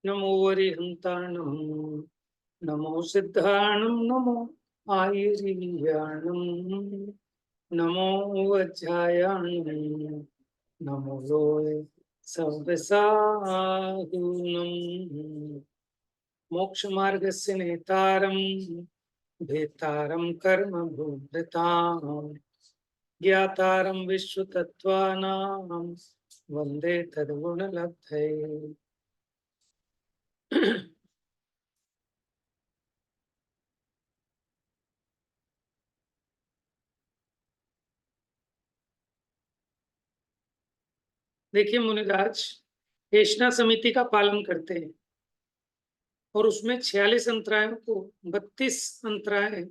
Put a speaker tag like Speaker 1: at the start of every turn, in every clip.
Speaker 1: नमो वरिहंताणं नमो सिद्धाणं नमो आयुर्याणं नमो वज्रायाणं नमो लोय सव्यसाधूनं मोक्षमार्गस्य नेतारं भेतारं कर्म भूभृतां ज्ञातारं विश्वतत्त्वानां वन्दे तद्गुणलब्धये। देखिए मुनिराज हेषणा समिति का पालन करते हैं और उसमें 46 अंतरायों को 32 अंतराय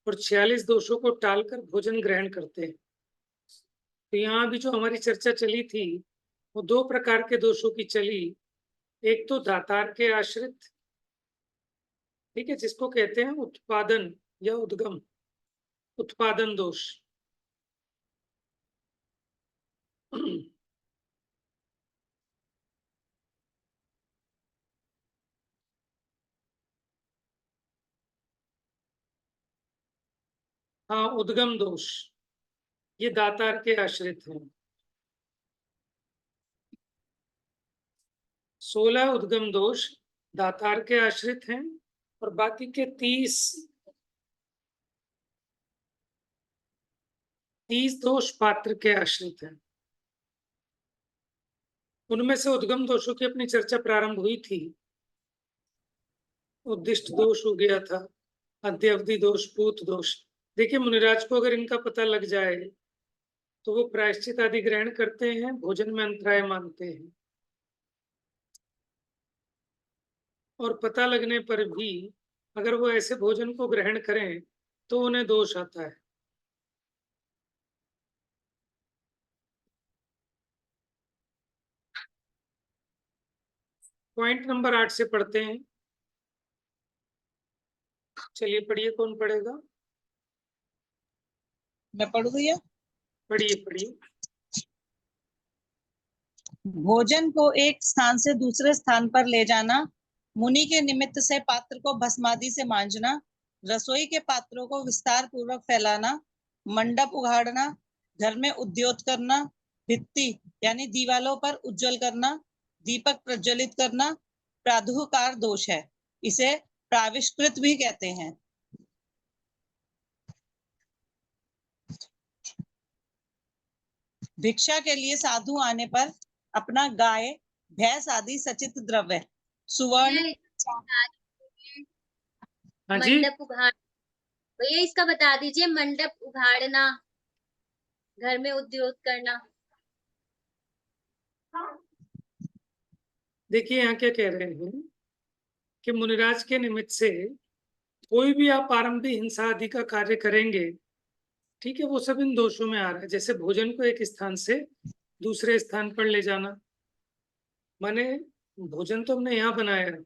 Speaker 1: और 46 दोषों को टालकर भोजन ग्रहण करते हैं। तो यहाँ भी जो हमारी चर्चा चली थी वो दो प्रकार के दोषों की चली। एक तो दातार के आश्रित, ठीक है, जिसको कहते हैं उत्पादन या उद्गम, उत्पादन दोष। हाँ, उद्गम दोष ये दातार के आश्रित हैं। 16 उद्गम दोष दातार के आश्रित हैं और बाकी के 30 दोष पात्र के आश्रित हैं। उनमें से उद्गम दोषों की अपनी चर्चा प्रारंभ हुई थी। उद्दिष्ट दोष हो गया था, अध्यवधि दोष, पूत दोष। देखिए मुनिराज को अगर इनका पता लग जाए तो वो प्रायश्चित आदि ग्रहण करते हैं, भोजन में अंतराय मानते हैं, और पता लगने पर भी अगर वो ऐसे भोजन को ग्रहण करें तो उन्हें दोष आता है। पॉइंट नंबर 8 से पढ़ते हैं। चलिए पढ़िए, कौन पढ़ेगा?
Speaker 2: मैं पढ़ दिया।
Speaker 1: पढ़िए पढ़िए।
Speaker 2: भोजन को एक स्थान से दूसरे स्थान पर ले जाना, मुनि के निमित्त से पात्र को भस्मादि से मांजना, रसोई के पात्रों को विस्तार पूर्वक फैलाना, मंडप उघाड़ना, घर में उद्योग करना, भित्ति यानी दीवालों पर उज्जवल करना, दीपक प्रज्वलित करना प्रादुकार दोष है। इसे प्राविष्कृत भी कहते हैं। भिक्षा के लिए साधु आने पर अपना गाय, भैंस आदि सचित द्रव्य, सुवर्ण,
Speaker 3: मंडप उघाड़, भैया इसका बता दीजिए। मंडप उघाड़ना, घर में उद्योग करना।
Speaker 1: देखिए यहाँ क्या कह रहे हैं कि मुनिराज के निमित्त से कोई भी आप आरंभी हिंसा आदि का कार्य करेंगे, ठीक है, वो सब इन दोषों में आ रहा है। जैसे भोजन को एक स्थान से दूसरे स्थान पर ले जाना, माने भोजन तो हमने यहाँ बनाया है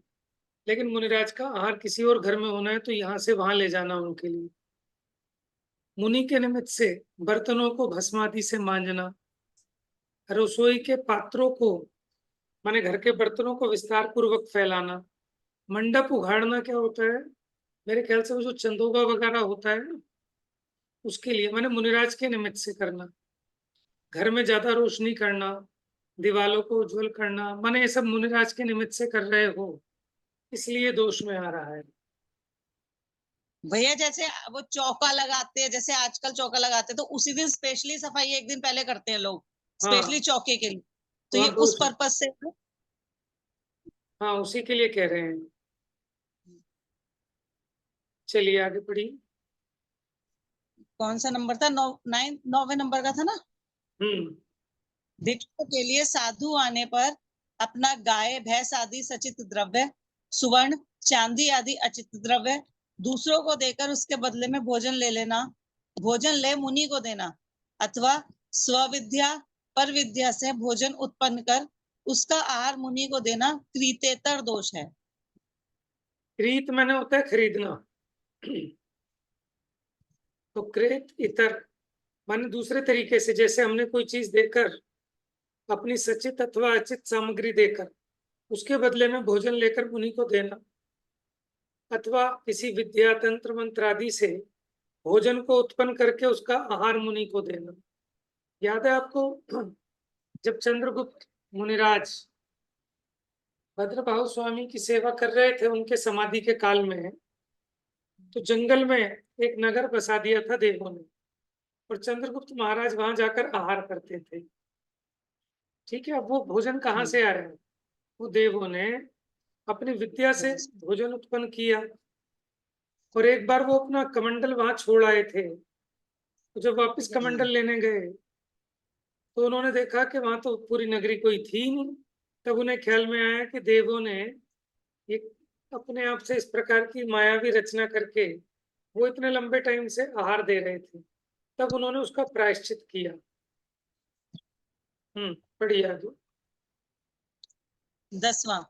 Speaker 1: लेकिन मुनिराज का आहार किसी और घर में होना है तो यहाँ से वहां ले जाना उनके लिए। मुनि के निमित्त से बर्तनों को भस्मादि से मांजना, रसोई के पात्रों को माने घर के बर्तनों को विस्तार पूर्वक फैलाना, मंडप उघाड़ना क्या होता है? मेरे ख्याल से वो जो चंदोगा वगैरह होता है ना, उसके लिए माने मुनिराज के निमित्त से करना, घर में ज्यादा रोशनी करना, दीवालों को उज्जवल करना, माने ये सब मुनिराज के निमित्त से कर रहे हो, इसलिए दोष में आ रहा है।
Speaker 2: भैया जैसे वो चौका लगाते हैं, जैसे आजकल चौका लगाते हैं, तो उसी दिन स्पेशली सफाई एक दिन पहले करते हैं लोग, स्पेशली चौके के लिए, तो ये उस पर्पज से।
Speaker 1: हाँ, उसी के लिए कह रहे हैं। चलिए आगे पढ़िए।
Speaker 2: कौन सा नंबर था? 9वें नंबर का था ना। भिक्षा के लिए साधु आने पर अपना गाय, भैंस आदि सचित द्रव्य, सुवर्ण, चांदी आदि अचित द्रव्य दूसरों को देकर उसके बदले में भोजन ले लेना, भोजन ले मुनि को देना, अथवा स्वविद्या पर विद्या से भोजन उत्पन्न कर उसका आहार मुनि को देना क्रीतेतर दोष है।
Speaker 1: क्रीत मैंने होता है खरीदना, तो क्रेत इतर माने दूसरे तरीके से, जैसे हमने कोई चीज देकर, अपनी सचित अथवा अचित सामग्री देकर उसके बदले में भोजन लेकर मुनि को देना, अथवा किसी विद्या तंत्र मंत्र आदि से भोजन को उत्पन्न करके उसका आहार मुनि को देना। याद है आपको, जब चंद्रगुप्त मुनिराज भद्रभाहु स्वामी की सेवा कर रहे थे उनके समाधि के काल में, तो जंगल में एक नगर बसा दिया था देवों ने, और चंद्रगुप्त महाराज वहां जाकर आहार करते थे। ठीक है, अब वो भोजन कहाँ से आ रहा है? वो देवों ने अपनी विद्या से भोजन उत्पन्न किया, और एक बार वो अपना कमंडल वहां छोड़ आए थे। तो जब वापस कमंडल लेने गए तो उन्होंने देखा कि वहां तो पूरी नगरी कोई थी नहीं। तब उन्हें ख्याल में आया कि देवों ने ये अपने आप से इस प्रकार की मायावी रचना करके वो इतने लंबे टाइम से आहार दे रहे थे, तब उन्होंने उसका प्रायश्चित किया। पढ़िए आगे।
Speaker 2: 10वां,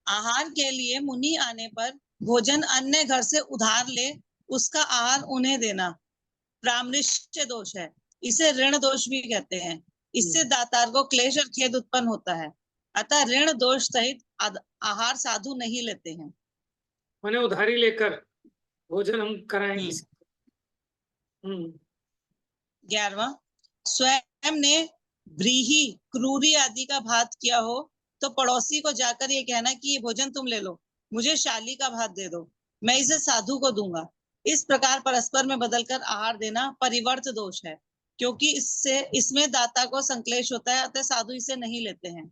Speaker 2: आहार के लिए मुनि आने पर भोजन अन्य घर से उधार ले उसका आहार उन्हें देना प्रामृश्य दोष है। इसे ऋण दोष भी कहते हैं। इससे दातार को क्लेश और खेद उत्पन्न होता है। अतः ऋण दोष सहित आहार साधु नहीं लेते हैं।
Speaker 1: मैंने उधारी लेकर भोजन हम कराएं किसी को।
Speaker 2: 11वां, स्वयं ने व्रीहि क्रूरी आदि का भात किया हो तो पड़ोसी को जाकर ये कहना कि ये भोजन तुम ले लो, मुझे शाली का भात दे दो, मैं इसे साधु को दूंगा। इस प्रकार परस्पर में बदलकर आहार देना परिवर्त दोष है, क्योंकि इसमें दाता को संक्लेश होता है, अतः साधु इसे नहीं लेते हैं।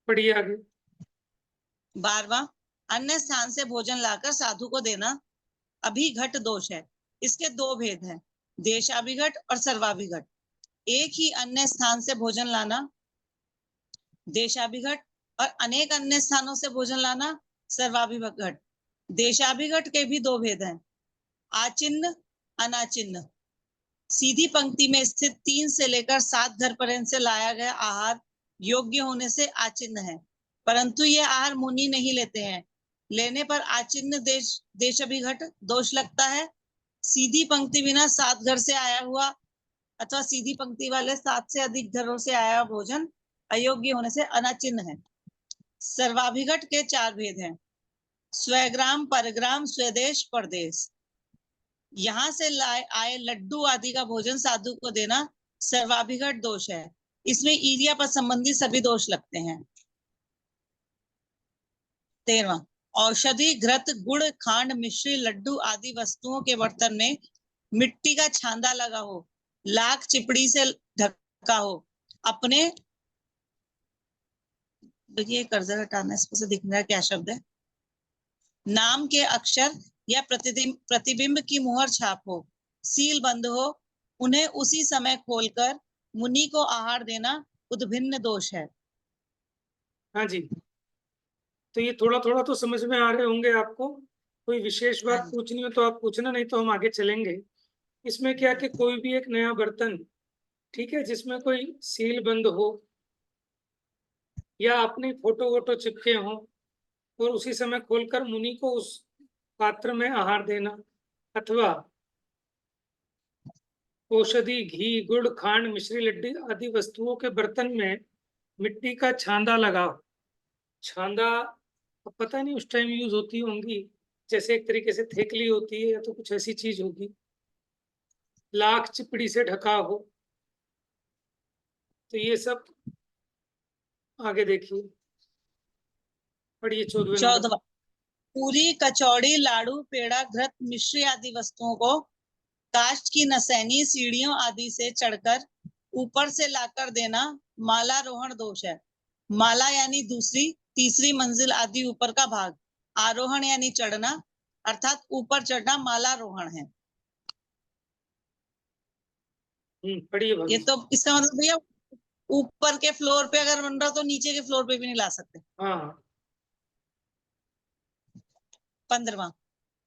Speaker 1: पढ़िए आगे।
Speaker 2: 12वां, अन्य स्थान से भोजन लाकर साधु को देना अभिघट दोष है। इसके दो भेद हैं, देशाभिघट और सर्वाभिघट। एक ही अन्य स्थान से भोजन लाना देशाभिघट, और अनेक अन्य स्थानों से भोजन लाना सर्वाभिघट। देशाभिघट के भी दो भेद हैं, आचिन्ह अनाचिन्ह। सीधी पंक्ति में स्थित 3 से लेकर 7 घर पर्यंत से लाया गया आहार योग्य होने से आचिन्ह है, परंतु ये आहार मुनि नहीं लेते हैं। लेने पर आचिन्ह देशाभिघट दोष लगता है। सीधी पंक्ति बिना 7 घर से आया हुआ अथवा सीधी पंक्ति वाले 7 से अधिक घरों से आया भोजन अयोग्य होने से अनाचिन्ह है। सर्वाभिघट के 4 भेद हैं, स्वग्राम, परग्राम, स्वदेश, परदेश। यहाँ से आए लड्डू आदि का भोजन साधु को देना सर्वाभिघट दोष है। इसमें ईर्ष्या पर संबंधी सभी दोष लगते हैं। 13वां, औषधि, घृत, गुड़, खांड, मिश्री, लड्डू आदि वस्तुओं के बर्तन में मिट्टी का छांदा लगा हो, लाख चिपड़ी से ढका हो, अपने ये कर्जर हटाना, इसको से दिख रहा है क्या शब्द है, नाम के अक्षर या प्रतिबिंब की मुहर छाप हो, सील बंद हो, उन्हें उसी समय खोलकर मुनि को आहार देना उद्भिन्न दोष है।
Speaker 1: हाँ जी, तो ये थोड़ा थोड़ा तो समझ में आ रहे होंगे आपको। कोई विशेष बात पूछनी हो तो आप पूछना, नहीं तो हम आगे चलेंगे। इसमें क्या कि कोई भी एक नया बर्तन, ठीक है, जिसमें कोई सील बंद हो या अपनी फोटो वोटो चिपके हो, और उसी समय खोलकर मुनि को उस पात्र में आहार देना, अथवा औषधि, घी, गुड़, खांड, मिश्री, लड्डू आदि वस्तुओं के बर्तन में मिट्टी का छांदा लगा। छांदा अब पता नहीं उस टाइम यूज होती होंगी, जैसे एक तरीके से थेकली होती है या तो कुछ ऐसी चीज होगी। लाख चिपड़ी से ढका हो, तो ये सब आगे देखिए, पढ़िए 14वें नंबर।
Speaker 2: 14वां, पूरी, कचौड़ी, लाड़ू, पेड़ा, घृत, मिश्री आदि वस्तुओं को काष्ठ की नसैनी, सीढ़ियों आदि से चढ़कर ऊपर से लाकर देना मालारोहण दोष है। माला यानी दूसरी, तीसरी मंजिल आदि ऊपर का भाग, आरोहण यानी चढ़ना, अर्थात ऊपर चढ़ना मालारोहण है।
Speaker 1: पढ़िए
Speaker 2: ये तो इसका मतलब भैया ऊपर के फ्लोर पे अगर बन रहा तो नीचे के फ्लोर पे भी नहीं ला सकते।
Speaker 1: हाँ।
Speaker 2: 15वां,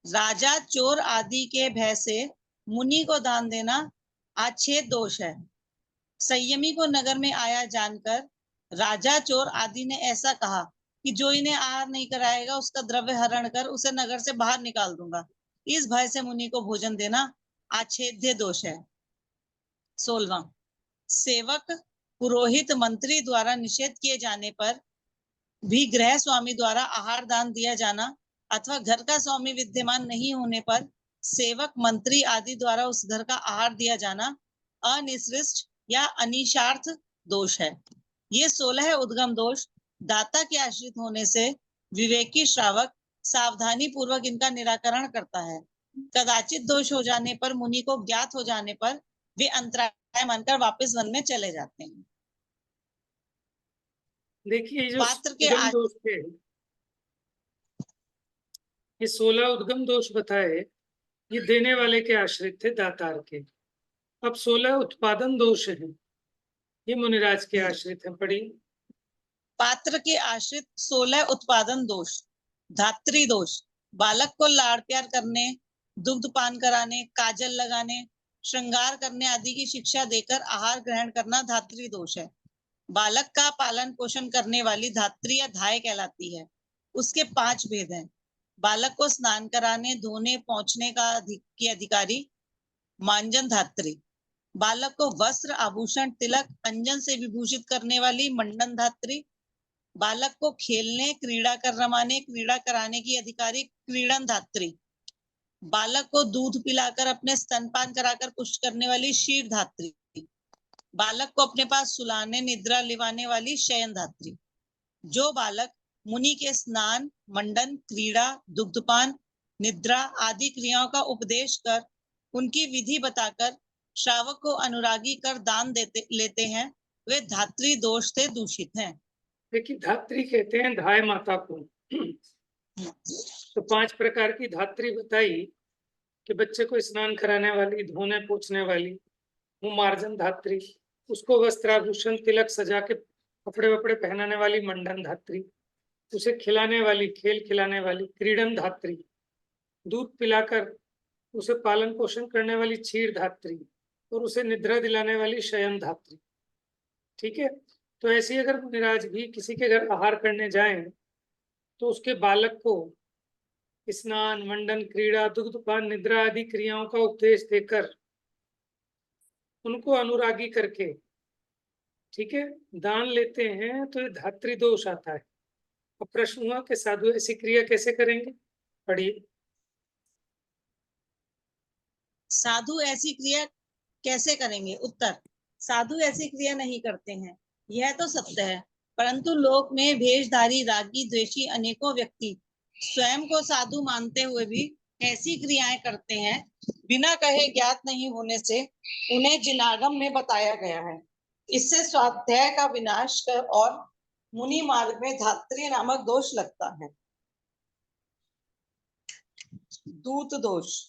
Speaker 2: राजा, चोर आदि के भय से मुनि को दान देना आच्छेद दोष है। संयमी को नगर में आया जानकर राजा, चोर आदि ने ऐसा कहा कि जो इन्हें आहार नहीं कराएगा उसका द्रव्य हरण कर उसे नगर से बाहर निकाल दूंगा। इस भय से मुनि को भोजन देना आच्छेद्य दोष है। 16वां, सेवक, पुरोहित, मंत्री द्वारा निषेध किए जाने पर भी गृह स्वामी द्वारा आहार दान दिया जाना अथवा घर का स्वामी विद्यमान नहीं होने पर सेवक, मंत्री आदि द्वारा उस घर का आहार दिया जाना अनिसृष्ट या अनिशार्थ दोष है। ये 16 उद्गम दोष दाता के आश्रित होने से विवेकी श्रावक सावधानी पूर्वक इनका निराकरण करता है। कदाचित दोष हो जाने पर, मुनि को ज्ञात हो जाने पर वे अंतराय मानकर वापस वन में चले जाते हैं।
Speaker 1: देखिए जो
Speaker 2: पात्र के
Speaker 1: उद्गम दोष थे, ये 16 उद्गम दोष बताए, ये देने वाले के आश्रित थे, दातार के। अब 16 उत्पादन दोष हैं, ये मुनिराज के आश्रित हैं। पढ़ी।
Speaker 2: पात्र के आश्रित 16 उत्पादन दोष। धात्री दोष, बालक को लाड़ प्यार करने, दुग्ध पान कराने, काजल लगाने, श्रृंगार करने आदि की शिक्षा देकर आहार ग्रहण करना धात्री दोष है। बालक का पालन पोषण करने वाली धात्री या धाय कहलाती है। उसके 5 भेद हैं। बालक को स्नान कराने, धोने, पोंछने की अधिकारी मांजन धात्री। बालक को वस्त्र, आभूषण, तिलक, अंजन से विभूषित करने वाली मंडन धात्री। बालक को खेलने, क्रीड़ा कर रमाने, क्रीड़ा कराने की अधिकारी क्रीड़न धात्री। बालक को दूध पिलाकर अपने स्तनपान कराकर पुष्ट करने वाली क्षीर धात्री। बालक को अपने पास सुलाने, निद्रा लिवाने वाली शयन धात्री। जो बालक मुनि के स्नान, मंडन, क्रीड़ा, दुग्धपान, निद्रा आदि क्रियाओं का उपदेश कर उनकी विधि बताकर श्रावक को अनुरागी कर दान लेते हैं, वे धात्री दोष से दूषित हैं।
Speaker 1: देखिए, धात्री कहते हैं धाय माता को। तो 5 प्रकार की धात्री बताई कि बच्चे को स्नान कराने वाली, धोने पोछने वाली, वो मार्जन धात्री। उसको वस्त्राभूषण, तिलक सजा के कपड़े वपड़े पहनाने वाली मंडन धात्री। उसे खिलाने वाली, खेल खिलाने वाली क्रीड़न धात्री। दूध पिलाकर उसे पालन पोषण करने वाली क्षीर धात्री, और उसे निद्रा दिलाने वाली शयन धात्री। ठीक है। तो ऐसे ही अगर मुनिराज भी किसी के घर आहार करने जाएं तो उसके बालक को स्नान, मंडन, क्रीड़ा, दुग्धपान, निद्रा आदि क्रियाओं का उपदेश देकर उनको अनुरागी करके, ठीक है, दान लेते हैं, तो ये धात्री दोष आता है। अब प्रश्न हुआ कि साधु ऐसी क्रिया कैसे करेंगे? पढ़िए।
Speaker 2: साधु ऐसी क्रिया कैसे करेंगे? उत्तर, साधु ऐसी क्रिया नहीं करते हैं, यह तो सत्य है, परंतु लोक में भेषधारी, रागी, द्वेषी अनेकों व्यक्ति स्वयं को साधु मानते हुए भी ऐसी क्रियाएं करते हैं, बिना कहे ज्ञात नहीं होने से उन्हें जिनागम में बताया गया है। इससे स्वाध्याय का विनाश कर और मुनि मार्ग में धात्री नामक दोष लगता है। दूत दोष,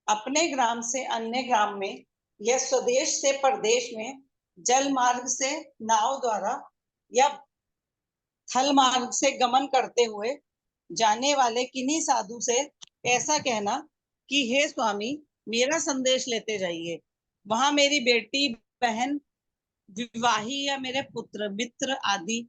Speaker 2: अपने ग्राम से अन्य ग्राम में या स्वदेश से परदेश में जल मार्ग से, नाव द्वारा या थल मार्ग से गमन करते हुए जाने वाले किन्हीं साधु से ऐसा कहना कि हे स्वामी, मेरा संदेश लेते जाइए, वहां मेरी बेटी, बहन, विवाही या मेरे पुत्र, मित्र आदि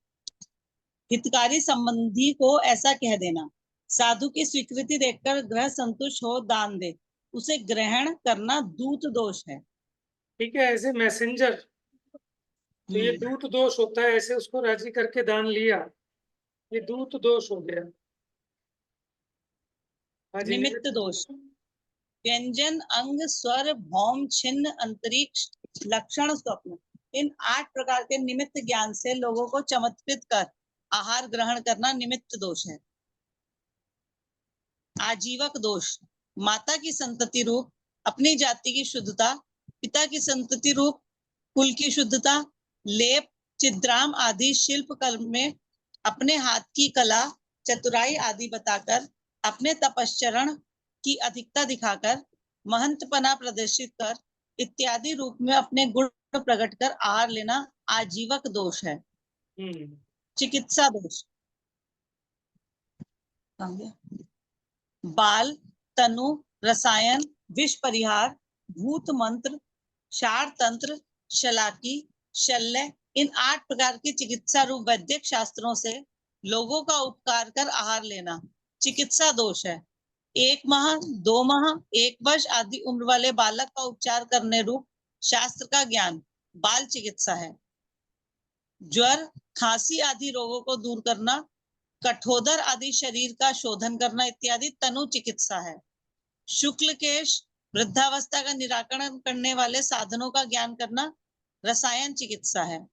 Speaker 2: हितकारी संबंधी को ऐसा कह देना। साधु की स्वीकृति देखकर ग्रह संतुष्ट हो दान दे, उसे ग्रहण करना दूत दोष है।
Speaker 1: ठीक है। ऐसे मैसेंजर, तो ये दूत दोष होता है। ऐसे उसको राजी करके दान लिया, ये दूत दोष हो गया।
Speaker 2: निमित्त दोष, व्यंजन, अंग, स्वर, भौम, छिन्न, अंतरिक्ष, लक्षण, स्वप्न, इन 8 प्रकार के निमित्त ज्ञान से लोगों को चमत्कृत कर आहार ग्रहण करना निमित्त दोष है। आजीवक दोष, माता की संतति रूप अपनी जाति की शुद्धता, पिता की संतति रूप कुल की शुद्धता, लेप, चिद्राम आदि शिल्प कर्म में अपने हाथ की कला, चतुराई आदि बताकर, अपने तपश्चरण की अधिकता दिखाकर, महंतपना प्रदर्शित कर इत्यादि रूप में अपने गुण प्रकट कर आहार लेना आजीवक दोष है। चिकित्सा दोष, बाल, तनु, रसायन, विष परिहार, भूत मंत्र, शार तंत्र, शलाकी, शल्य। इन 8 प्रकार की चिकित्सा रूप वैद्यक शास्त्रों से लोगों का उपकार कर आहार लेना चिकित्सा दोष है। 1 माह, 2 माह, 1 वर्ष आदि उम्र वाले बालक का उपचार करने रूप शास्त्र का ज्ञान बाल चिकित्सा है। ज्वर, खांसी आदि रोगों को दूर करना, कठोदर आदि शरीर का शोधन करना इत्यादि तनु चिकित्सा है। शुक्ल केश, वृद्धावस्था का निराकरण करने वाले साधनों का ज्ञान करना रसायन चिकित्सा है।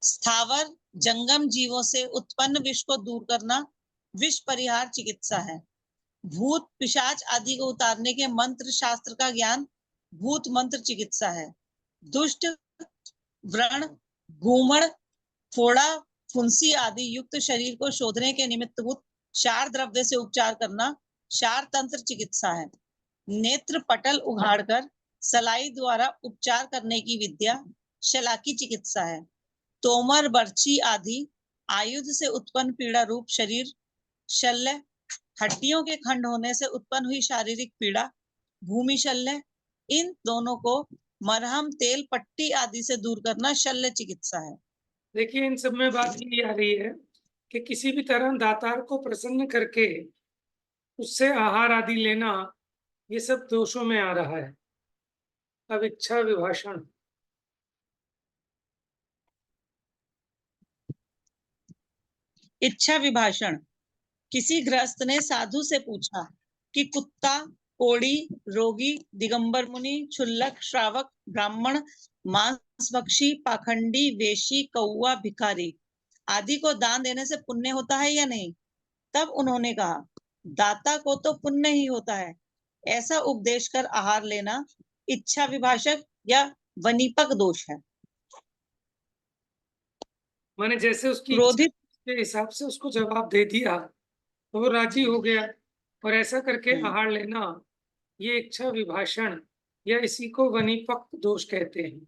Speaker 2: स्थावर जंगम जीवों से उत्पन्न विष को दूर करना विष परिहार चिकित्सा है। भूत पिशाच आदि को उतारने के मंत्र शास्त्र का ज्ञान भूत मंत्र चिकित्सा है। दुष्ट व्रण, गूमड़, फोड़ा, फुंसी आदि युक्त शरीर को शोधने के निमित्तभूत क्षार द्रव्य से उपचार करना क्षार तंत्र चिकित्सा है। नेत्र पटल उघाड़कर सलाई द्वारा उपचार करने की विद्या शलाकी चिकित्सा है। तोमर, बर्छी आदि आयुध से उत्पन्न पीड़ा रूप शरीर शल्य। हड्डियों के खंड होने से उत्पन्न हुई शारीरिक पीड़ा भूमि शल्य। इन दोनों को मरहम, तेल, पट्टी आदि से दूर करना शल्य चिकित्सा है।
Speaker 1: देखिए, इन सब में बात ये आ रही है कि किसी भी तरह दातार को प्रसन्न करके उससे आहार आदि लेना, ये सब दोषों में आ रहा है। अब इच्छा विभाषण।
Speaker 2: इच्छा विभाषण। किसी गृहस्थ ने साधु से पूछा कि कुत्ता, कोड़ी, रोगी, दिगंबर मुनि, क्षुल्लक, श्रावक, ब्राह्मण, मांसभक्षी, पाखंडी, वेशी, कौवा, भिखारी आदि को दान देने से पुण्य होता है या नहीं? तब उन्होंने कहा, दाता को तो पुण्य ही होता है। ऐसा उपदेश कर आहार लेना इच्छा विभाषक या वनीपक दोष है।
Speaker 1: माने जैसे उसकी
Speaker 2: क्रोधित
Speaker 1: के हिसाब से उसको जवाब दे दिया तो वो राजी हो गया, और ऐसा करके आहार लेना ये इच्छा विभाषण या इसी को वनीपक दोष कहते हैं।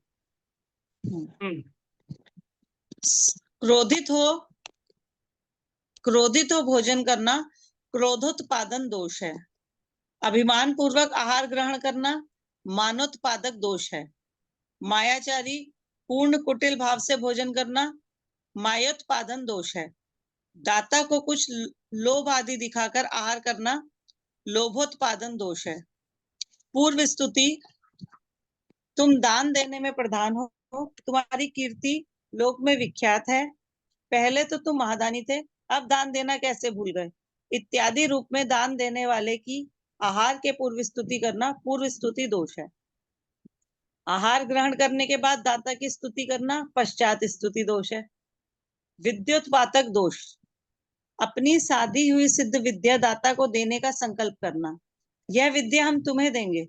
Speaker 2: क्रोधित हो भोजन करना क्रोधोत्पादन दोष है। अभिमान पूर्वक आहार ग्रहण करना मानोत्पादक दोष है। मायाचारी पूर्ण कुटिल भाव से भोजन करना मायोत्पादन दोष है। दाता को कुछ लोभ आदि दिखाकर आहार करना लोभोत्पादन दोष है। पूर्व स्तुति। तुम दान देने में प्रधान हो, तुम्हारी कीर्ति लोक में विख्यात है। पहले तो तुम महादानी थे, अब दान देना कैसे भूल गए? इत्यादि रूप में दान देने वाले की आहार के पूर्व स्तुति करना पूर्व स्तुति दोष है। आहार ग्रहण करने के बाद दाता की स्तुति करना पश्चात स्तुति दोष है। विद्योत्पादक दोष। अपनी साधी हुई सिद्ध विद्या दाता को देने का संकल्प करना, यह विद्या हम तुम्हें देंगे,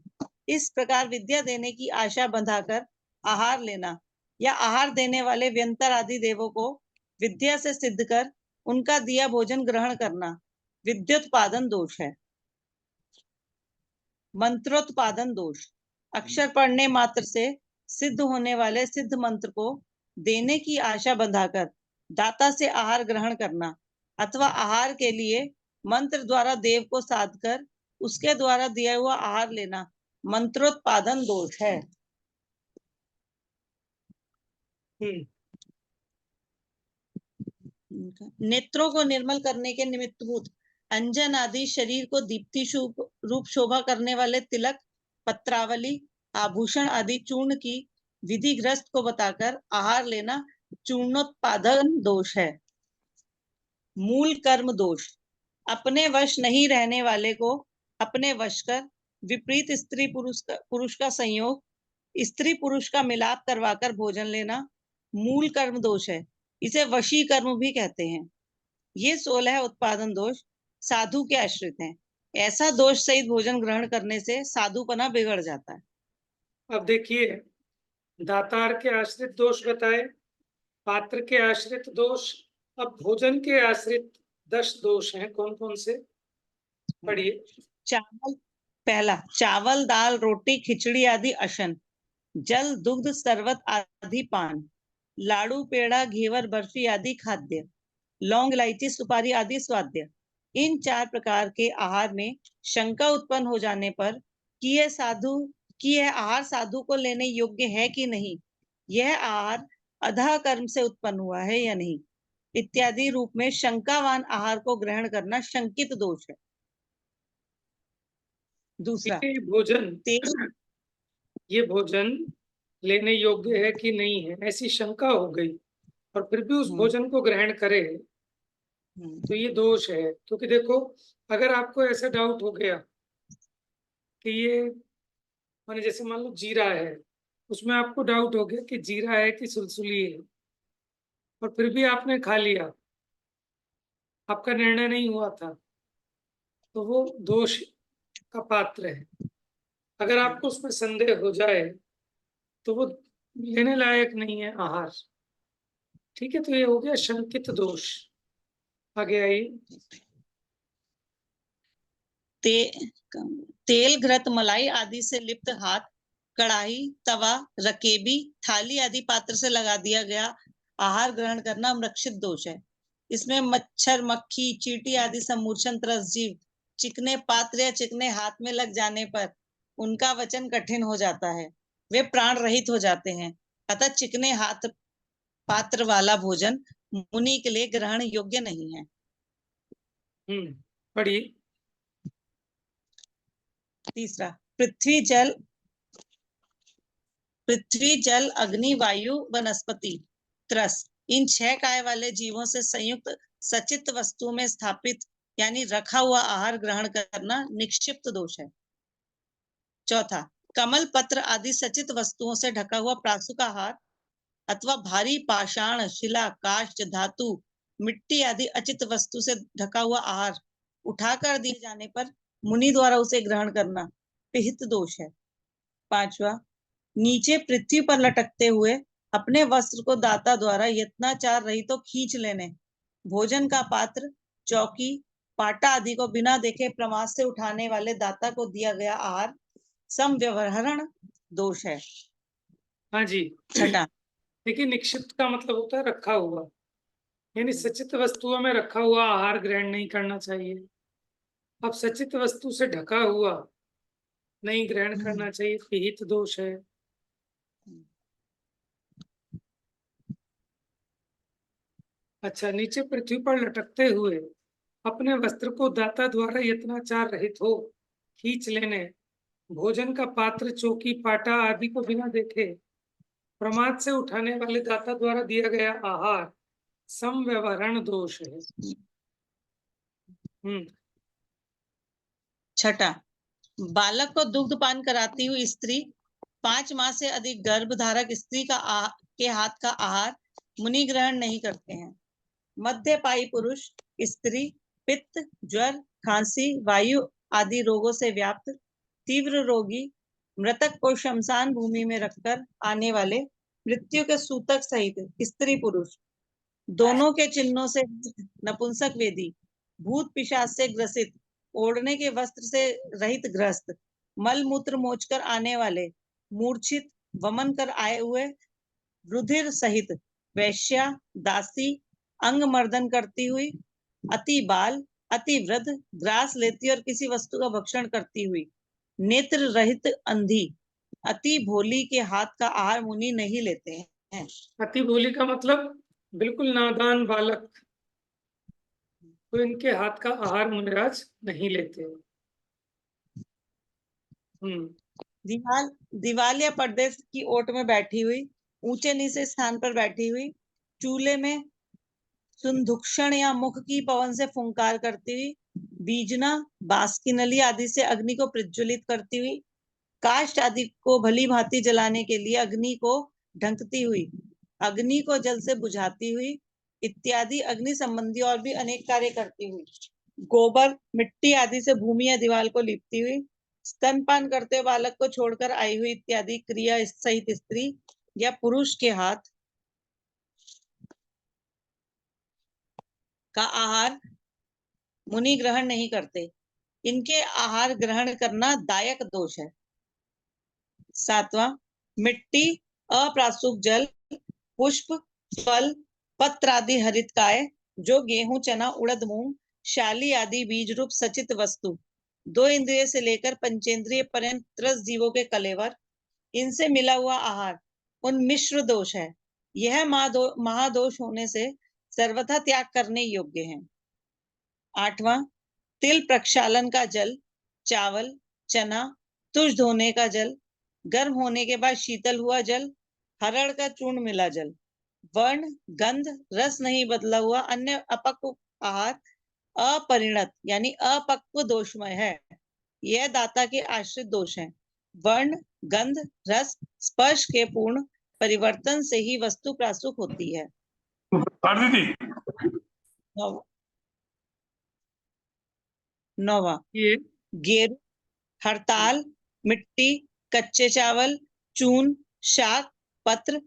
Speaker 2: इस प्रकार विद्या देने की आशा बंधाकर आहार लेना या आहार देने वाले व्यंतर आदि देवों को विद्या से सिद्ध कर उनका दिया भोजन ग्रहण करना विद्योत्पादन दोष है। मंत्रोत्पादन दोष। अक्षर पढ़ने मात्र से सिद्ध होने वाले सिद्ध मंत्र को देने की आशा बंधाकर दाता से आहार ग्रहण करना अथवा आहार के लिए मंत्र द्वारा देव को साध कर उसके द्वारा दिया हुआ आहार लेना मंत्रोत्पादन दोष है। नेत्रों को निर्मल करने के निमित्तभूत अंजन आदि शरीर को दीप्ति रूप शोभा करने वाले तिलक, पत्रावली, आभूषण आदि चूर्ण की विधि ग्रस्त को बताकर आहार लेना चूर्णोत्पादन दोष है। मूल कर्म दोष। अपने वश नहीं रहने वाले को अपने वश कर विपरीत स्त्री पुरुष का संयोग, स्त्री पुरुष का मिलाप करवाकर भोजन लेना मूल कर्म दोष है। इसे वशी कर्म भी कहते हैं। ये 16 उत्पादन दोष साधु के आश्रित हैं। ऐसा दोष सहित भोजन ग्रहण करने से साधुपना बिगड़ जाता है।
Speaker 1: अब देखिए, दातार के आश्रित दोष बताए, पात्र के आश्रित दोष, अब भोजन के आश्रित 10 दोष हैं। कौन कौन से? पढ़िए।
Speaker 2: चावल। पहला, चावल, दाल, रोटी, खिचड़ी आदि अशन, जल, दुग्ध, शरबत आदि पान, लाड़ू, पेड़ा, घेवर, बर्फी आदि खाद्य, लौंग, इलायची, सुपारी आदि स्वाद्य। इन 4 प्रकार के आहार में शंका उत्पन्न हो जाने पर कि यह आहार साधु को लेने योग्य है कि नहीं, यह आहार अधः कर्म से उत्पन्न हुआ है या नहीं इत्यादि रूप में शंकावान आहार को ग्रहण करना शंकित दोष है। दूसरा,
Speaker 1: ये भोजन लेने योग्य है कि नहीं है ऐसी शंका हो गई और फिर भी उस भोजन को ग्रहण करे तो ये दोष है। क्योंकि देखो, अगर आपको ऐसा डाउट हो गया कि ये माने जैसे मान लो जीरा है, उसमें आपको डाउट हो गया कि जीरा है कि सुलसुली है, और फिर भी आपने खा लिया, आपका निर्णय नहीं हुआ था, तो वो दोष का पात्र है। अगर आपको उसमें संदेह हो जाए तो वो लेने लायक नहीं है आहार। ठीक है, तो ये हो गया शंकित दोष। आगे आइए।
Speaker 2: तेल, घृत, मलाई आदि से लिप्त हाथ कढ़ाई, तवा, रकेबी, थाली आदि पात्र से लगा दिया गया आहार ग्रहण करना मृक्षित दोष है। इसमें मच्छर, मक्खी, चींटी आदि समूर्छन त्रस्त जीव चिकने पात्र या चिकने हाथ में लग जाने पर उनका वचन कठिन हो जाता है, वे प्राण रहित हो जाते हैं। अतः चिकने हाथ पात्र वाला भोजन मुनि के लिए ग्रहण योग्य नहीं है।
Speaker 1: पढ़िए।
Speaker 2: तीसरा, पृथ्वी, जल, अग्नि, वायु, वनस्पति, त्रस, इन 6 काय वाले जीवों से संयुक्त सचित वस्तुओं में स्थापित यानी रखा हुआ आहार ग्रहण करना निक्षिप्त दोष है। चौथा, कमल पत्र आदि सचित वस्तुओं से ढका हुआ प्रासुक आहार अथवा भारी पाषाण, शिला, काष्ठ, धातु, मिट्टी आदि अचित वस्तु से ढका हुआ आहार उठाकर दिए जाने पर मुनि द्वारा उसे ग्रहण करना पिहित दोष है। पांचवा, नीचे पृथ्वी पर लटकते हुए अपने वस्त्र को दाता द्वारा यत्नाचार रहित तो खींच लेने, भोजन का पात्र, चौकी, पाटा आदि को बिना देखे प्रमाद से उठाने वाले दाता को दिया गया आहार समव्यवहरण दोष है।
Speaker 1: हाँ जी।
Speaker 2: छठा,
Speaker 1: देखिए, निक्षिप्त का मतलब होता है रखा हुआ, यानी सचित वस्तुओं में रखा हुआ आहार ग्रहण नहीं करना चाहिए। अब सचित वस्तु से ढका हुआ नहीं ग्रहण करना चाहिए, पिहित दोष है। अच्छा, नीचे पृथ्वी पर लटकते हुए अपने वस्त्र को दाता द्वारा यत्नाचार रहित हो खींच लेने, भोजन का पात्र, चौकी, पाटा आदि को बिना देखे प्रमाद से उठाने वाले दाता द्वारा दिया गया आहार समव्यवहरण दोष है।
Speaker 2: छठा, बालक को दुग्ध पान कराती हुई स्त्री, 5 माह से अधिक गर्भधारक स्त्री के हाथ का आहार मुनि ग्रहण नहीं करते हैं। मध्यपायी पुरुष, स्त्री, पित्त, ज्वर, खांसी, वायु आदि रोगों से व्याप्त तीव्र रोगी, मृतक को शमशान भूमि में रखकर आने वाले मृत्यु के सूतक सहित स्त्री पुरुष दोनों के चिन्हों से नपुंसक वेदी, भूत पिशाच से ग्रसित, ओढ़ने के वस्त्र से रहित ग्रस्त, मल मूत्र मोचकर आने वाले, मूर्छित, वमन कर आए हुए रुधिर सहित वैश्या, दासी, अंग मर्दन करती हुई, अति बाल, अति वृद्ध, ग्रास लेती और किसी वस्तु का भक्षण करती हुई, नेत्र रहित अंधी, अति भोली के हाथ का आहार मुनि नहीं लेते हैं।
Speaker 1: अति भोली का मतलब बिल्कुल नादान बालक, तो इनके हाथ का आहार मुनिराज नहीं लेते।
Speaker 2: दीवाल या पर्दे की ओट में बैठी हुई, ऊंचे नीचे स्थान पर बैठी हुई, चूल्हे में सुंधुक्षण या मुख की पवन से फुंकार करती हुई, बीजना, बांस की नली आदि से अग्नि को प्रज्वलित करती हुई, काष्ठ आदि को भली भांति जलाने के लिए अग्नि को ढंकती हुई, अग्नि को जल से बुझाती हुई इत्यादि अग्नि संबंधी और भी अनेक कार्य करती हुई, गोबर, मिट्टी आदि से भूमि या दीवार को लीपती हुई, स्तनपान करते बालक को छोड़कर आई हुई इत्यादि क्रिया सहित स्त्री या पुरुष के हाथ का आहार मुनि ग्रहण नहीं करते। इनके आहार ग्रहण करना दायक दोष है। सातवां, मिट्टी, अप्रासुक जल, पुष्प, फल, पत्र आदि हरित काय, जो गेहूं, चना, उड़द, मूंग, शाली आदि बीज रूप सचित वस्तु, 2 इंद्रिय से लेकर पंचेंद्रिय पर्यंत 30 जीवों के कलेवर, इनसे मिला हुआ आहार उन मिश्र दोष है। यह महादोष होने से सर्वथा त्याग करने योग्य है। 8वां, तिल प्रक्षालन का जल, चावल, चना, तुष धोने का जल, गर्म होने के बाद शीतल हुआ जल, हरड़ का चूर्ण मिला जल, वर्ण, गंध, रस नहीं बदला हुआ अन्य अपक्व आहार अपरिणत यानी अपक्व दोषमय है। यह दाता के आश्रित दोष है। वर्ण, गंध, रस, स्पर्श के पूर्ण परिवर्तन से ही वस्तु प्रासुक होती है।
Speaker 4: दीदी
Speaker 2: 9वां,
Speaker 1: ये
Speaker 2: गेरू, हड़ताल, मिट्टी, कच्चे चावल, चून, शाक, पत्र,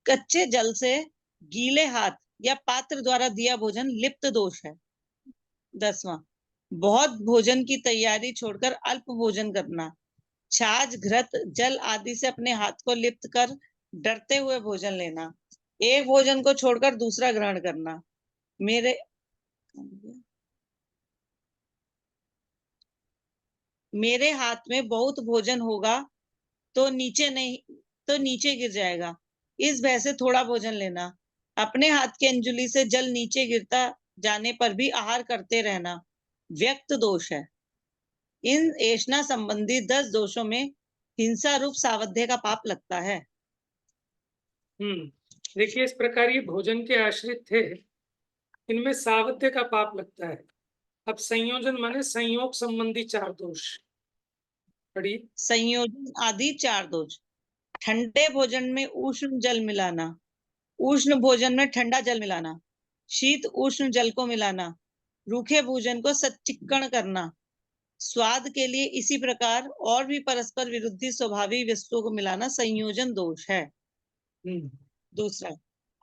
Speaker 2: कच्चे जल से गीले हाथ या पात्र द्वारा दिया भोजन लिप्त दोष है। 10वां, बहुत भोजन की तैयारी छोड़कर अल्प भोजन करना, छाछ, घृत, जल आदि से अपने हाथ को लिप्त कर डरते हुए भोजन लेना, एक भोजन को छोड़कर दूसरा ग्रहण करना, मेरे हाथ में बहुत भोजन होगा तो नीचे गिर जाएगा, इस भय से थोड़ा भोजन लेना, अपने हाथ की अंजुली से जल नीचे गिरता जाने पर भी आहार करते रहना व्यक्त दोष है। इन ऐष्णा संबंधी 10 दोषों में हिंसा रूप सावध्य का पाप लगता है।
Speaker 1: देखिए, इस प्रकार ये भोजन के आश्रित थे, इनमें सावध्य का पाप लगता है। अब संयोजन माने संयोग संबंधी 4 दोष। पढ़िए।
Speaker 2: संयोजन आदि 4 दोष। ठंडे भोजन में उष्ण जल मिलाना, उष्ण भोजन में ठंडा जल मिलाना, शीत उष्ण जल को मिलाना, रूखे भोजन को सचिक्कण करना, स्वाद के लिए इसी प्रकार और भी परस्पर विरुद्धी स्वभावी वस्तुओं को मिलाना संयोजन दोष है। दूसरा,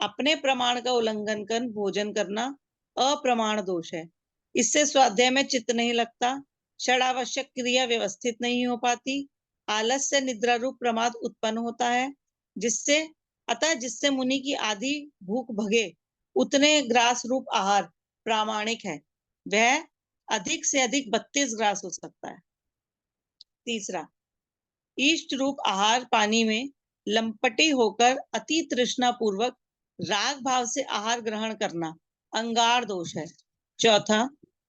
Speaker 2: अपने प्रमाण का उल्लंघन कर भोजन करना अप्रमाण दोष है। इससे स्वाध्याय में चित्त नहीं लगता, षडावश्यक क्रिया व्यवस्थित नहीं हो पाती, आलस्य निद्रा रूप प्रमाद उत्पन्न होता है, जिससे मुनि की आधी भूख भगे उतने ग्रास रूप आहार प्रामाणिक है, वह अधिक से अधिक 32 ग्रास हो सकता है। तीसरा, इष्ट रूप आहार पानी में लंपटी होकर अति तृष्णा पूर्वक राग भाव से आहार ग्रहण करना अंगार दोष है। चौथा,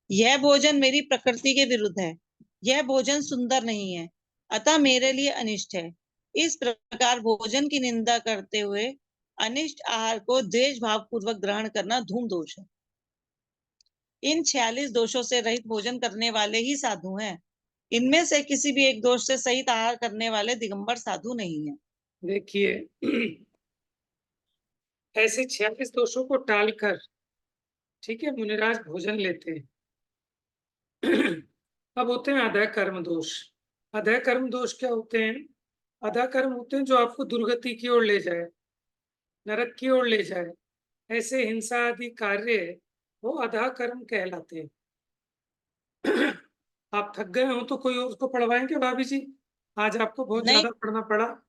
Speaker 2: यह भोजन मेरी प्रकृति के विरुद्ध है, यह भोजन सुंदर नहीं है, अतः मेरे लिए अनिष्ट है, इस प्रकार भोजन की निंदा करते हुए अनिष्ट आहार को द्वेष भाव पूर्वक ग्रहण करना धूम दोष है। इन 46 दोषों से रहित भोजन करने वाले ही साधु हैं। इनमें से किसी भी एक दोष से सहित आहार करने वाले दिगंबर साधु नहीं है।
Speaker 1: देखिए, ऐसे 46 दोषों को टालकर, ठीक है, मुनिराज भोजन लेते हैं। अब होते हैं अधः कर्म दोष। अधः कर्म दोष क्या होते हैं? अधः कर्म होते हैं जो आपको दुर्गति की ओर ले जाए, नरक की ओर ले जाए। ऐसे हिंसा आदि कार्य वो अधः कर्म कहलाते हैं। आप थक गए हो तो कोई और को पढ़वाएंगे भाभी जी? आज आपको बहुत ज्यादा पढ़ना पड़ा?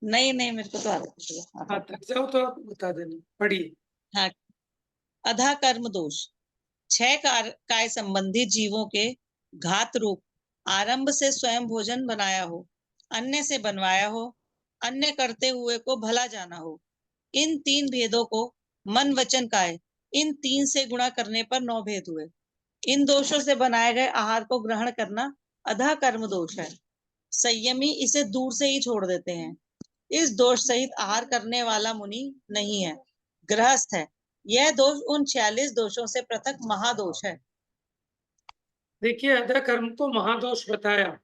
Speaker 2: नहीं, मेरे को तो आदत है।
Speaker 1: हाँ, थक जाओ तो आप बता देना, पढ़िए।
Speaker 2: हाँ, अधः कर्म दोष 6 काय संबंधी जीवों के घात रूप आरंभ से स्वयं भोजन बनाया हो, अन्य से बनवाया हो, अन्य करते हुए को भला जाना हो, इन 3 भेदों को मन वचन काय इन 3 से गुणा करने पर 9 भेद हुए। इन दोषों से बनाए गए आहार को ग्रहण करना अधः कर्म दोष है। संयमी इसे दूर से ही छोड़ देते हैं। इस दोष सहित आहार करने वाला मुनि नहीं है, गृहस्थ है। यह दोष उन 46 दोषों से पृथक महादोष है।
Speaker 1: देखिए, अधः कर्म तो महादोष बताया,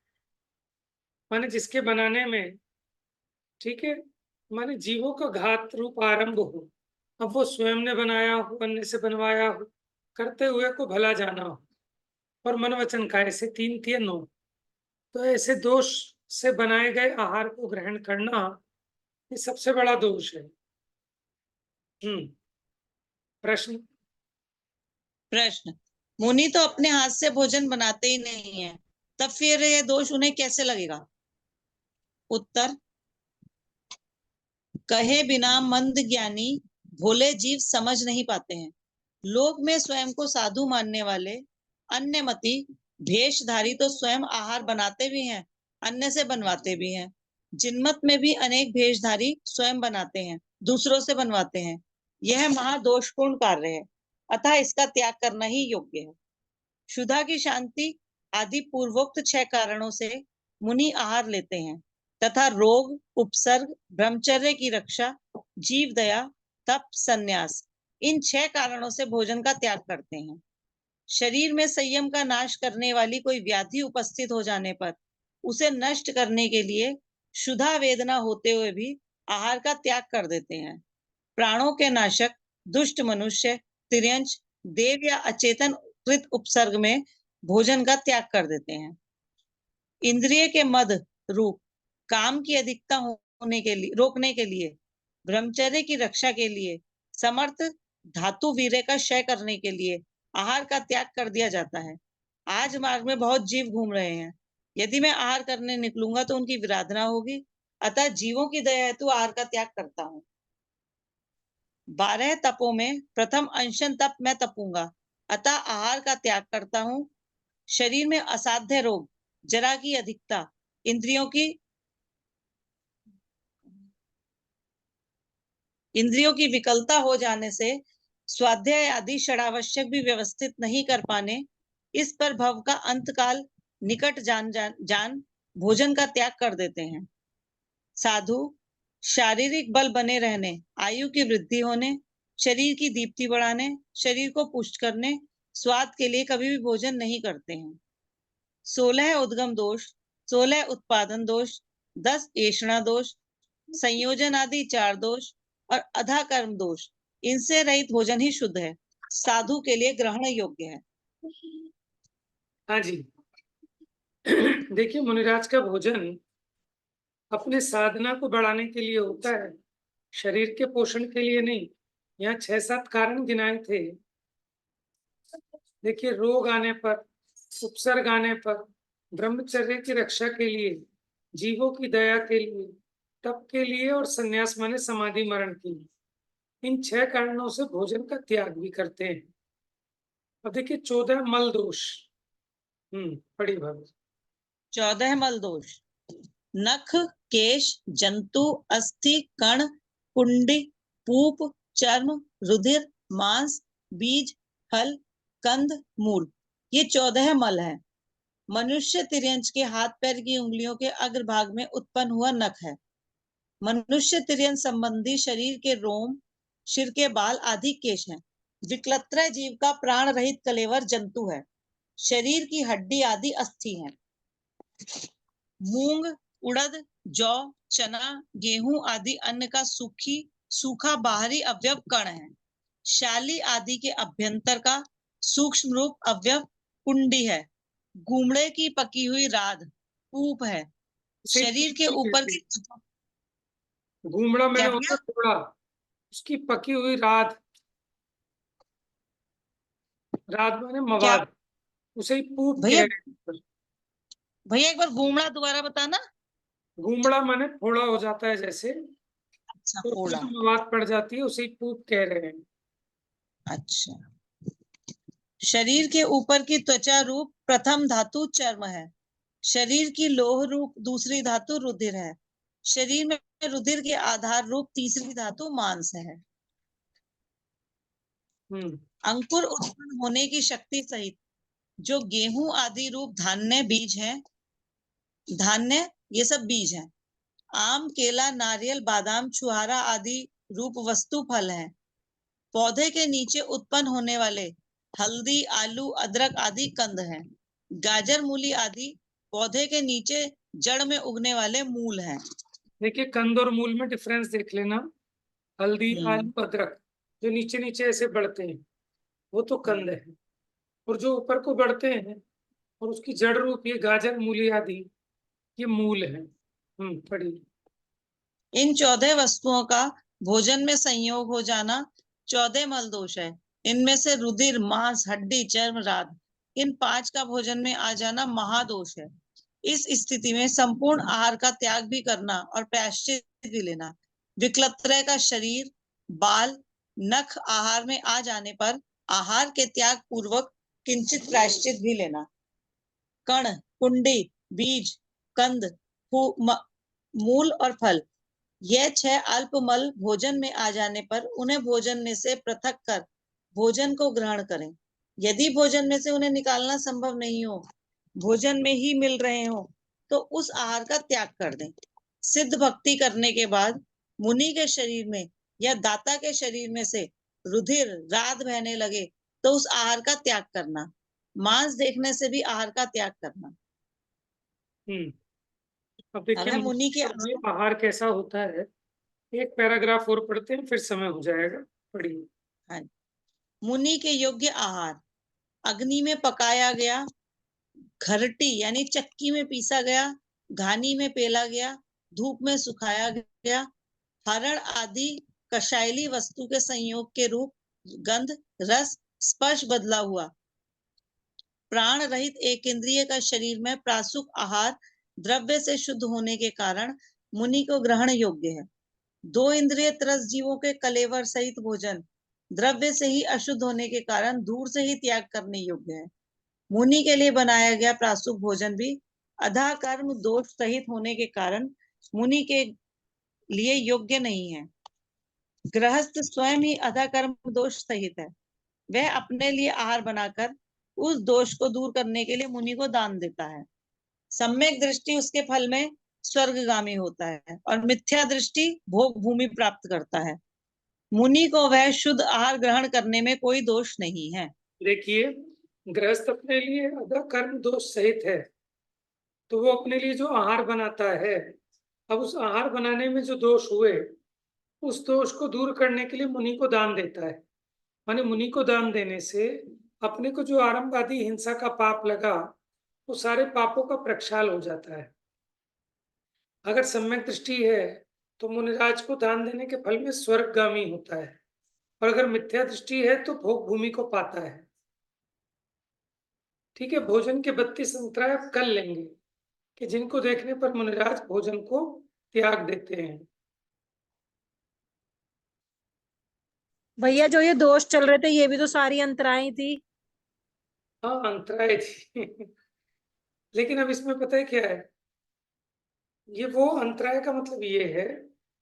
Speaker 1: माने जिसके बनाने में, ठीक है, माने जीवों का घात रूप आरंभ हो, अब वो स्वयं ने बनाया हो, अन्य से बनवाया हो, करते हुए को भला जाना हो, और मन वचन का ऐसे 3 थे 9। तो ऐसे दोष से बनाए गए आहार को ग्रहण करना ये सबसे बड़ा दोष है। प्रश्न,
Speaker 2: मुनि तो अपने हाथ से भोजन बनाते ही नहीं है, तब फिर ये दोष उन्हें कैसे लगेगा? उत्तर, कहे बिना मंद ज्ञानी भोले जीव समझ नहीं पाते हैं। लोक में स्वयं को साधु मानने वाले अन्यमति भेषधारी तो स्वयं आहार बनाते भी हैं, अन्य से बनवाते भी हैं। जिनमत में भी अनेक भेषधारी स्वयं बनाते हैं, दूसरों से बनवाते हैं। यह महादोषपूर्ण कार्य है, अतः इसका त्याग करना ही योग्य है। क्षुधा की शांति आदि पूर्वोक्त 6 कारणों से मुनि आहार लेते हैं तथा रोग, उपसर्ग, ब्रह्मचर्य की रक्षा, जीव दया, तप, संन्यास, इन 6 कारणों से भोजन का त्याग करते हैं। शरीर में संयम का नाश करने वाली कोई व्याधि उपस्थित हो जाने पर उसे नष्ट करने के लिए क्षुधा वेदना होते हुए भी आहार का त्याग कर देते हैं। प्राणों के नाशक दुष्ट मनुष्य, तिर्यंच, देव या अचेतन कृत उपसर्ग में भोजन का त्याग कर देते हैं। इंद्रिय के मद रूप काम की अधिकता होने के लिए रोकने के लिए, ब्रह्मचर्य की रक्षा के लिए, समर्थ धातु वीर्य का क्षय करने के लिए आहार का त्याग कर दिया जाता है। आज मार्ग में बहुत जीव घूम रहे हैं, यदि मैं आहार करने निकलूंगा तो उनकी विराधना होगी, अतः जीवों की दया हेतु आहार का त्याग करता हूँ। 12 तपों में प्रथम अनशन तप मैं तपूंगा, अतः आहार का त्याग करता हूँ। शरीर में असाध्य रोग, जरा की अधिकता, इंद्रियों की विकलता हो जाने से स्वाध्याय आदि षडावश्यक भी व्यवस्थित नहीं कर पाने, इस पर भव का अंतकाल निकट जान भोजन का त्याग कर देते हैं। साधु शारीरिक बल बने रहने, आयु की वृद्धि होने, शरीर की दीप्ति बढ़ाने, शरीर को पुष्ट करने, स्वाद के लिए कभी भी भोजन नहीं करते हैं। 16 उद्गम दोष, 16 उत्पादन दोष, 10 ऐषणा दोष, संयोजन आदि 4 दोष और अधा कर्म दोष, इनसे रहित भोजन ही शुद्ध है, साधु के लिए ग्रहण योग्य है।
Speaker 1: हाँ जी। देखिए, मुनिराज का भोजन अपने साधना को बढ़ाने के लिए होता है, शरीर के पोषण के लिए नहीं। यहाँ 6-7 कारण गिनाए थे। देखिए, रोग आने पर, उपसर्ग आने पर, ब्रह्मचर्य की रक्षा के लिए, जीवों की दया के लिए, तप के लिए और संन्यास माने समाधि मरण के लिए, इन 6 कारणों से भोजन का त्याग भी करते हैं। अब देखिए 14 मल दोष। पढ़ी भाभी।
Speaker 2: 14 मल दोष, नख, केश, जंतु, अस्थि, कण, कुंडी, पूप, चर्म, रुधिर, मांस, बीज, फल, कंद, मूल, ये 14 मल है। मनुष्य तिर्यंच के हाथ पैर की उंगलियों के अग्रभाग में उत्पन्न हुआ नख है। मनुष्य तिर्यंच संबंधी शरीर के रोम, सिर के बाल आदि केश हैं। विकलत्रय जीव का प्राण रहित कलेवर जंतु है। शरीर की हड्डी आदि अस्थि हैं। मूंग, उड़द, जौ, चना, गेहूं आदि अन्न का सूखा बाहरी अवयव कण है। शाली आदि के अभ्यंतर का सूक्ष्म रूप अवयव कुंडी है। गुमड़े की पकी हुई राध पूप है। शरीर के ऊपर की
Speaker 1: घूमड़ा मैंने
Speaker 2: क्या
Speaker 1: होता थोड़ा, उसकी पकी हुई रात, रात मैंने
Speaker 2: क्या
Speaker 1: मवाद, उसे ही पूप कह
Speaker 2: भैया
Speaker 1: रहे हैं।
Speaker 2: भैया एक बार गुमड़ा दोबारा बताना।
Speaker 1: घूमड़ा मैंने फोड़ा हो जाता है जैसे,
Speaker 2: अच्छा,
Speaker 1: तो उसमें
Speaker 2: फोड़ा।
Speaker 1: जो मवाद पड़ जाती है उसे ही पूप कह रहे हैं।
Speaker 2: अच्छा, शरीर के ऊपर की त्वचा रूप प्रथम धातु चर्म है। शरीर की लोह रूप दूसरी धातु रुधिर है। शरीर में रुधिर के आधार रूप तीसरी धातु मांस है। अंकुर उत्पन्न होने की शक्ति सहित जो गेहूं आदि रूप धान्य बीज हैं, धान्य ये सब बीज हैं। आम, केला, नारियल, बादाम, छुहारा आदि रूप वस्तु फल हैं। पौधे के नीचे उत्पन्न होने वाले हल्दी, आलू, अदरक आदि कंद हैं। गाजर, मूली आदि पौधे के नीचे जड़ में उगने वाले मूल हैं।
Speaker 1: देखिए, कंद और मूल में डिफरेंस देख लेना। हल्दी, आलू, अदरक जो नीचे नीचे ऐसे बढ़ते हैं वो तो कंद है, और जो ऊपर को बढ़ते हैं और उसकी जड़ रूप ये गाजर, मूली आदि, ये मूल है। पढ़िए।
Speaker 2: इन 14 वस्तुओं का भोजन में संयोग हो जाना 14 मल दोष है। इनमें से रुधिर, मांस, हड्डी, चर्म, राद, इन 5 का भोजन में आ जाना महादोष है। इस स्थिति में संपूर्ण आहार का त्याग भी करना और प्रायश्चित भी लेना। विकलत्रय का शरीर, बाल, नख आहार में आ जाने पर आहार के त्याग पूर्वक किंचित प्रायश्चित भी लेना। कण, कुंडी, बीज, कंद, मूल और फल, यह 6 अल्पमल भोजन में आ जाने पर उन्हें भोजन में से पृथक कर भोजन को ग्रहण करें। यदि भोजन में से उन्हें निकालना संभव नहीं हो, भोजन में ही मिल रहे हो, तो उस आहार का त्याग कर दें। सिद्ध भक्ति करने के बाद मुनि के शरीर में या दाता के शरीर में से रुधिर रात बहने लगे तो उस आहार का त्याग करना। मांस देखने से भी आहार का त्याग करना।
Speaker 1: अब
Speaker 2: अब
Speaker 1: देखिए
Speaker 2: है मुनि के
Speaker 1: ये आहार कैसा होता है। एक पैराग्राफ और पढ़ते हैं, फिर समय हो जाएगा। पढ़िए।
Speaker 2: हाँ, मुनि के योग्य आहार, अग्नि में पकाया गया, घरटी यानी चक्की में पीसा गया, घानी में पेला गया, धूप में सुखाया गया, हरण आदि कषायली वस्तु के संयोग के रूप, गंध, रस, स्पर्श बदला हुआ, प्राण रहित एक इंद्रिय का शरीर में प्रासुक आहार द्रव्य से शुद्ध होने के कारण मुनि को ग्रहण योग्य है। 2 इंद्रिय त्रस जीवों के कलेवर सहित भोजन द्रव्य से ही अशुद्ध होने के कारण दूर से ही त्याग करने योग्य है। मुनि के लिए बनाया गया प्रासुक भोजन भी अधा कर्म दोष सहित होने के कारण मुनि के लिए योग्य नहीं है। गृहस्थ स्वयं ही अधा कर्म दोष सहित है, वह अपने लिए आहार बनाकर उस दोष को दूर करने के लिए मुनि को दान देता है। सम्यक दृष्टि उसके फल में स्वर्गगामी होता है और मिथ्या दृष्टि भोग भूमि प्राप्त करता है। मुनि को वह शुद्ध आहार ग्रहण करने में कोई दोष नहीं है।
Speaker 1: देखिए, गृहस्थ अपने लिए अधा कर्म दोष सहित है, तो वो अपने लिए जो आहार बनाता है, अब उस आहार बनाने में जो दोष हुए, उस दोष को दूर करने के लिए मुनि को दान देता है। माने मुनि को दान देने से अपने को जो आरंभवादी हिंसा का पाप लगा, वो सारे पापों का प्रक्षाल हो जाता है। अगर सम्यक दृष्टि है तो मुनिराज को दान देने के फल में स्वर्गगामी होता है, और अगर मिथ्या दृष्टि है तो भोग भूमि को पाता है। ठीक है, भोजन के 32 अंतराय कल लेंगे कि जिनको देखने पर मुनिराज भोजन को त्याग देते हैं।
Speaker 4: भैया जो ये दोष चल रहे थे ये भी तो सारी अंतराएं थी।
Speaker 1: हाँ, अंतराय थी लेकिन अब इसमें पता है क्या है, ये वो अंतराय का मतलब ये है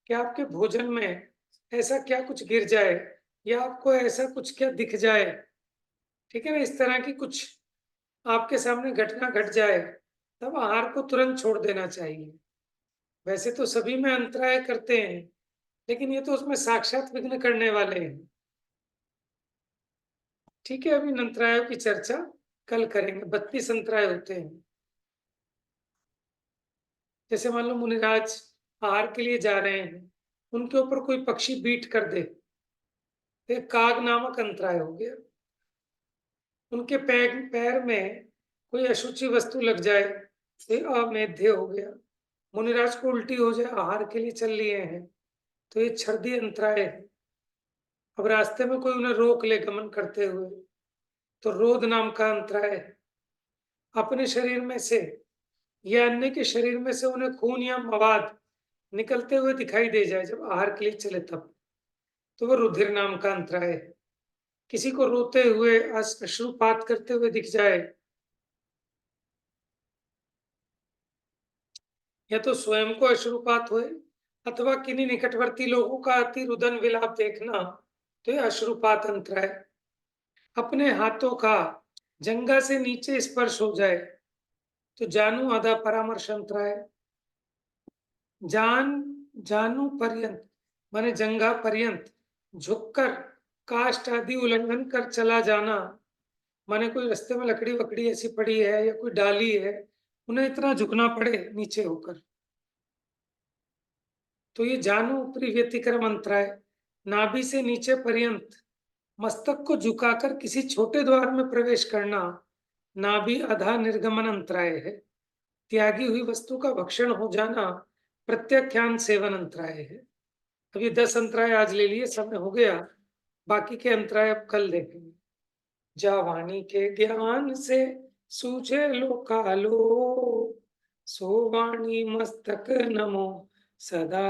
Speaker 1: कि आपके भोजन में ऐसा क्या कुछ गिर जाए या आपको ऐसा कुछ क्या दिख जाए, ठीक है ना, इस तरह की कुछ आपके सामने घटना घट जाए, तब आहार को तुरंत छोड़ देना चाहिए। वैसे तो सभी में अंतराय करते हैं, लेकिन ये तो उसमें साक्षात विघ्न करने वाले हैं। ठीक है, अभी इन अंतरायों की चर्चा कल करेंगे। 32 अंतराय होते हैं। जैसे मान लो मुनिराज आहार के लिए जा रहे हैं, उनके ऊपर कोई पक्षी बीट कर दे, तो काग नामक अंतराय हो गया। उनके पैर में कोई अशुचि वस्तु लग जाए, तो अमेध्य हो गया। मुनिराज को उल्टी हो जाए, आहार के लिए चल लिए हैं, तो ये छर्दी अंतराय है। अब रास्ते में कोई उन्हें रोक ले गमन करते हुए, तो रोध नाम का अंतराय है। अपने शरीर में से या अन्य के शरीर में से उन्हें खून या मवाद निकलते हुए दिखाई दे जाए जब आहार के लिए चले, तब तो वो रुधिर नाम का अंतराय है। किसी को रोते हुए अश्रुपात करते हुए दिख जाए, या तो स्वयं को अश्रुपात हुए अथवा किन्हीं निकटवर्ती लोगों का अति रुदन विलाप देखना, तो यह अश्रुपात अंतराय। अपने हाथों का जंघा से नीचे स्पर्श हो जाए तो जानू आधा परामर्श अंतराय। जानू पर्यंत माने जंघा पर्यंत झुककर काष्ठ आदि उल्लंघन कर चला जाना, माने कोई रास्ते में लकड़ी वकड़ी ऐसी पड़ी है या कोई डाली है, उन्हें इतना झुकना पड़े नीचे होकर, तो ये जानू ऊपरी व्यतिक्रम अंतराय। नाभि से नीचे पर्यंत मस्तक को झुकाकर किसी छोटे द्वार में प्रवेश करना, नाभि अधा निर्गमन अंतराय है। त्यागी हुई वस्तु का भक्षण हो जाना, प्रत्याख्यान सेवन अंतराय है। अब ये 10 अंतराय आज ले लिए, समय हो गया। बाकी के अंतराय अब कल देखेंगे। जा वाणी के ज्ञान से सूझे लोकालो, सो वाणी मस्तक नमो सदा।